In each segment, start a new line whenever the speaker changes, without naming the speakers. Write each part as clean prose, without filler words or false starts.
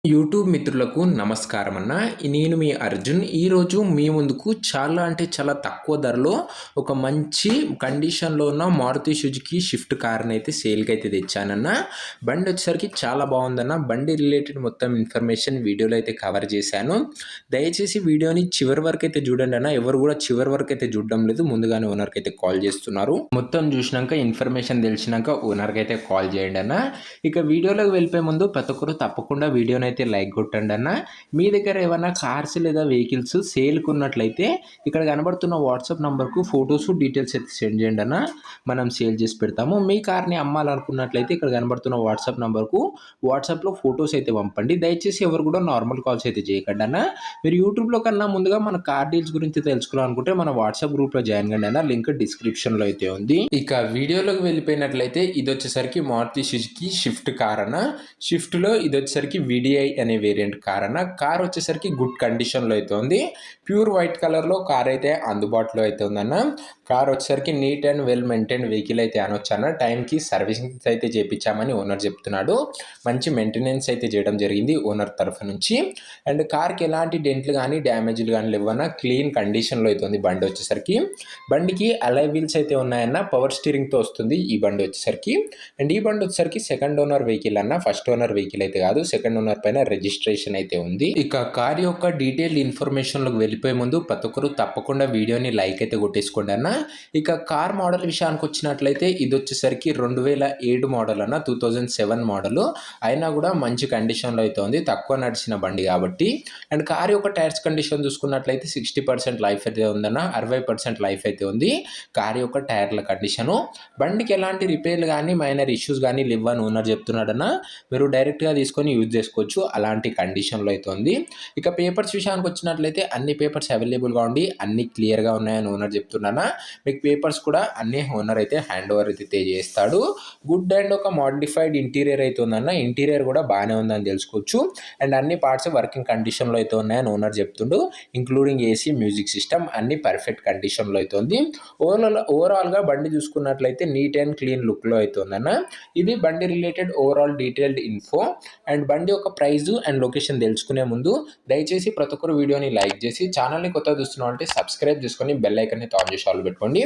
YouTube మిత్రులకు నమస్కారం అన్న. నేను మీ అర్జున్. ఈరోజు మీ ముందుకు చాలా తక్కువ ధరలో ఒక మంచి కండిషన్లో ఉన్న మారుతి సుజుకి షిఫ్ట్ కార్ని అయితే సేల్కి అయితే తెచ్చానన్న. బండి వచ్చేసరికి చాలా బాగుందన్న. బండి రిలేటెడ్ మొత్తం ఇన్ఫర్మేషన్ వీడియోలో అయితే కవర్ చేశాను. దయచేసి వీడియోని చివరి వరకు అయితే చూడండి అన్న. ఎవరు కూడా చివరి వరకు అయితే చూడడం లేదు, ముందుగానే ఓనర్కి అయితే కాల్ చేస్తున్నారు. మొత్తం చూసినాక ఇన్ఫర్మేషన్ తెలిసినాక ఓనర్కి అయితే కాల్ చేయండి అన్న. ఇక వీడియోలోకి వెళ్ళిపోయే ముందు ప్రతి ఒక్కరు తప్పకుండా వీడియోని అయితే లైక్ కొట్టండి అన్న. మీ దగ్గర ఏమైనా కార్స్ లేదా వెహికల్స్ సేల్కి ఉన్నట్లయితే ఇక్కడ కనబడుతున్న వాట్సాప్ నంబర్కు ఫొటోస్ డీటెయిల్స్ అయితే సెండ్ చేయండి అన్న. మనం సేల్ చేసి పెడతాము. మీ కార్ని అమ్మాలనుకున్నట్లయితే ఇక్కడ కనబడుతున్న వాట్సాప్ నంబర్కు వాట్సాప్లో ఫొటోస్ అయితే పంపండి. దయచేసి ఎవరు కూడా నార్మల్ కాల్స్ అయితే చేయకండి అన్న. మీరు యూట్యూబ్లో కన్నా ముందుగా మన కార్ డీల్స్ గురించి తెలుసుకోవాలనుకుంటే మన వాట్సాప్ గ్రూప్లో జాయిన్ కండి అన్న. లింక్ డిస్క్రిప్షన్లో అయితే ఉంది. ఇక వీడియోలోకి వెళ్ళిపోయినట్లయితే ఇది వచ్చేసరికి మారుతి సుజుకి షిఫ్ట్ కార్ అన్న. షిఫ్ట్లో ఇది వచ్చేసరికి విడిఐ అనే వేరియంట్ కార్ అన్న. కార్ వచ్చేసరికి గుడ్ కండిషన్లో అయితే ఉంది. ప్యూర్ వైట్ కలర్లో కార్ అయితే అందుబాటులో అయితే ఉందన్న. కార్ వచ్చేసరికి neat and well maintain vehicle అయితే అనొచ్చు అన్న. టైంకి సర్వీసింగ్ అయితే చేయించామని ఓనర్ చెప్తున్నాడు. మంచి మెయింటెనెన్స్ అయితే చేయడం జరిగింది ఓనర్ తరఫు నుంచి. అండ్ కార్కి ఎలాంటి డెంట్లు కానీ డ్యామేజ్లు కానీ లేవన్నా, క్లీన్ కండిషన్లో అయితే ఉంది బండి వచ్చేసరికి. బండికి అలై వీల్స్ అయితే ఉన్నాయన్న. పవర్ స్టీరింగ్తో వస్తుంది ఈ బండి వచ్చేసరికి. అండ్ ఈ బండి వచ్చేసరికి సెకండ్ ఓనర్ వెహికల్ అన్న. ఫస్ట్ ఓనర్ వెహికల్ అయితే కాదు, సెకండ్ ఓనర్ పైన రిజిస్ట్రేషన్ అయితే ఉంది. ఇక కార్ యొక్క డీటెయిల్ ఇన్ఫర్మేషన్లోకి వెళ్ళిపోయే ముందు ప్రతి ఒక్కరు తప్పకుండా వీడియోని లైక్ అయితే కొట్టేసుకోండి అన్న. ఇక కార్ మోడల్ విషయానికి వచ్చినట్లయితే ఇది వచ్చేసరికి 2007 మోడల్ అన్న. 2007 మోడల్ అయినా కూడా మంచి కండిషన్లో అయితే ఉంది. తక్కువ నడిచిన బండి కాబట్టి. అండ్ కార్ యొక్క టైర్స్ కండిషన్ చూసుకున్నట్లయితే 60% లైఫ్ అయితే ఉందన్న. 60% లైఫ్ అయితే ఉంది కార్ యొక్క టైర్ల కండిషను. బండికి ఎలాంటి రిపేర్లు కానీ మైనర్ ఇష్యూస్ కానీ లేవని ఓనర్ చెప్తున్నాడన్న. మీరు డైరెక్ట్గా తీసుకొని యూజ్ చేసుకోవచ్చు, అలాంటి కండిషన్లో అయితే ఉంది. ఇక పేపర్స్ విషయానికి వచ్చినట్లయితే అన్ని పేపర్స్ అవైలబుల్గా ఉండి అన్ని క్లియర్గా ఉన్నాయని ఓనర్ చెప్తున్నానా. మీకు పేపర్స్ కూడా అన్ని ఓనర్ అయితే హ్యాండ్ ఓవర్ అయితే చేస్తాడు. గుడ్ అండ్ ఒక మోడిఫైడ్ ఇంటీరియర్ అయితే ఉందన్న. ఇంటీరియర్ కూడా బాగానే ఉందని తెలుసుకోవచ్చు. అండ్ అన్ని పార్ట్స్ వర్కింగ్ కండిషన్లో అయితే ఉన్నాయని ఓనర్ చెప్తుండు. ఇంక్లూడింగ్ ఏసీ, మ్యూజిక్ సిస్టమ్ అన్ని పర్ఫెక్ట్ కండిషన్లో అయితే ఉంది. ఓవరాల్గా బండి చూసుకున్నట్లయితే నీట్ అండ్ క్లీన్ లుక్లో అయితే ఉందన్న. ఇది బండి related overall detailed info. And బండి యొక్క ప్రైస్ అండ్ లొకేషన్ తెలుసుకునే ముందు దయచేసి ప్రతి ఒక్కరు వీడియోని లైక్ చేసి ఛానల్ని కొత్తగా చూస్తున్నాం అంటే సబ్స్క్రైబ్ చేసుకొని బెల్ ఐకాన్ని ఆన్ చేసి ఆల్ పెట్టుకోండి.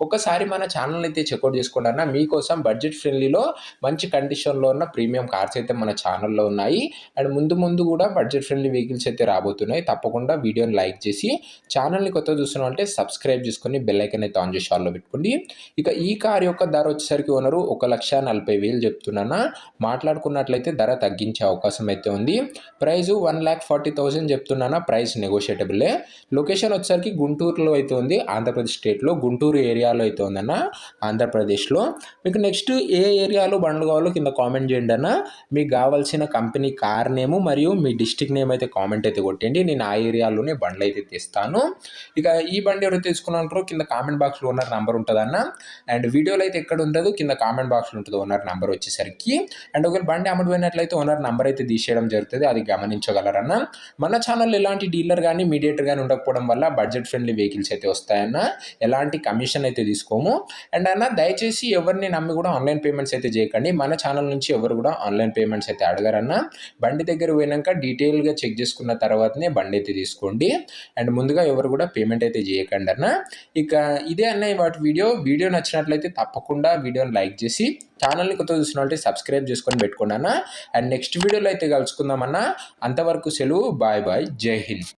ఒకసారి మన ఛానల్ అయితే చెక్అవుట్ చేసుకోండి అన్న. మీకోసం బడ్జెట్ ఫ్రెండ్లీలో మంచి కండిషన్లో ఉన్న ప్రీమియం కార్స్ అయితే మన ఛానల్లో ఉన్నాయి. అండ్ ముందు కూడా బడ్జెట్ ఫ్రెండ్లీ వెహికల్స్ అయితే రాబోతున్నాయి. తప్పకుండా వీడియోని లైక్ చేసి ఛానల్ని కొత్తగా చూస్తున్నాం అంటే సబ్స్క్రైబ్ చేసుకొని బెల్ ఐకాన్ని ఆన్ చేసి ఆల్లో పెట్టుకోండి. ఇక ఈ కార్ యొక్క ధర వచ్చేసరికి ఓనరు 1,40,000 చెప్తున్నానా. మాట్లాడుకున్నట్లయితే ధర తగ్గించే అవకాశం అయితే ఉంది. ప్రైస్ 1,40,000 చెప్తున్నానా. ప్రైస్ నెగోషియేటబులే. లొకేషన్ వచ్చేసరికి గుంటూరులో అయితే ఉంది, ఆంధ్రప్రదేశ్ స్టేట్లో గుంటూరు ఏరియాలో అయితే ఉందన్న, ఆంధ్రప్రదేశ్లో. మీకు నెక్స్ట్ ఏ ఏరియాలో బండ్లు కావాలో కింద కామెంట్ చేయండి అన్న. మీకు కావాల్సిన కంపెనీ కార్ నేము మరియు మీ డిస్టిక్ నేమ్ అయితే కామెంట్ అయితే కొట్టండి. నేను ఆ ఏరియాలోనే బండ్లు అయితే తెస్తాను. ఇక ఈ బండి ఎవరైతే తీసుకున్నారో కింద కామెంట్ బాక్స్లో ఓనర్ నెంబర్ ఉంటుందన్న. అండ్ వీడియోలో అయితే ఎక్కడ ఉండదు, కింద కామెంట్ బాక్స్లో ఉంటుంది ఓనర్ నెంబర్ వచ్చేసరికి. అండ్ ఒకవేళ బండి అమ్ముడుపోయినట్లయితే ఓనర్ నెంబర్ అయితే తీసేయడం జరుగుతుంది, అది గమనించగలరన్న. మన ఛానల్లో ఎలాంటి డీలర్ కానీ మీడియేటర్ కానీ ఉండకపోవడం వల్ల బడ్జెట్ ఫ్రెండ్లీ వెహికల్స్ అయితే వస్తాయన్న. ఎలాంటి కమిషన్ అయితే తీసుకోము. అండ్ అన్న దయచేసి ఎవరిని నమ్మి కూడా ఆన్లైన్ పేమెంట్స్ అయితే చేయకండి. మన ఛానల్ నుంచి ఎవరు కూడా ఆన్లైన్ పేమెంట్స్ అయితే అడగారన్న. బండి దగ్గర పోయినాక డీటెయిల్గా చెక్ చేసుకున్న తర్వాతనే బండి అయితే తీసుకోండి. అండ్ ముందుగా ఎవరు కూడా పేమెంట్ అయితే చేయకండి అన్న. ఇక ఇదే అన్న వాటి వీడియో నచ్చినట్లయితే తప్పకుండా వీడియోని లైక్ చేసి ఛానల్ని కొత్త చూసినట్లయితే సబ్స్క్రైబ్ చేసుకొని పెట్టుకోండి అన్న. అండ్ నెక్స్ట్ వీడియోలో అయితే కలుసుకుందామన్నా. అంతవరకు సెలవు. Bye bye. జై హింద్.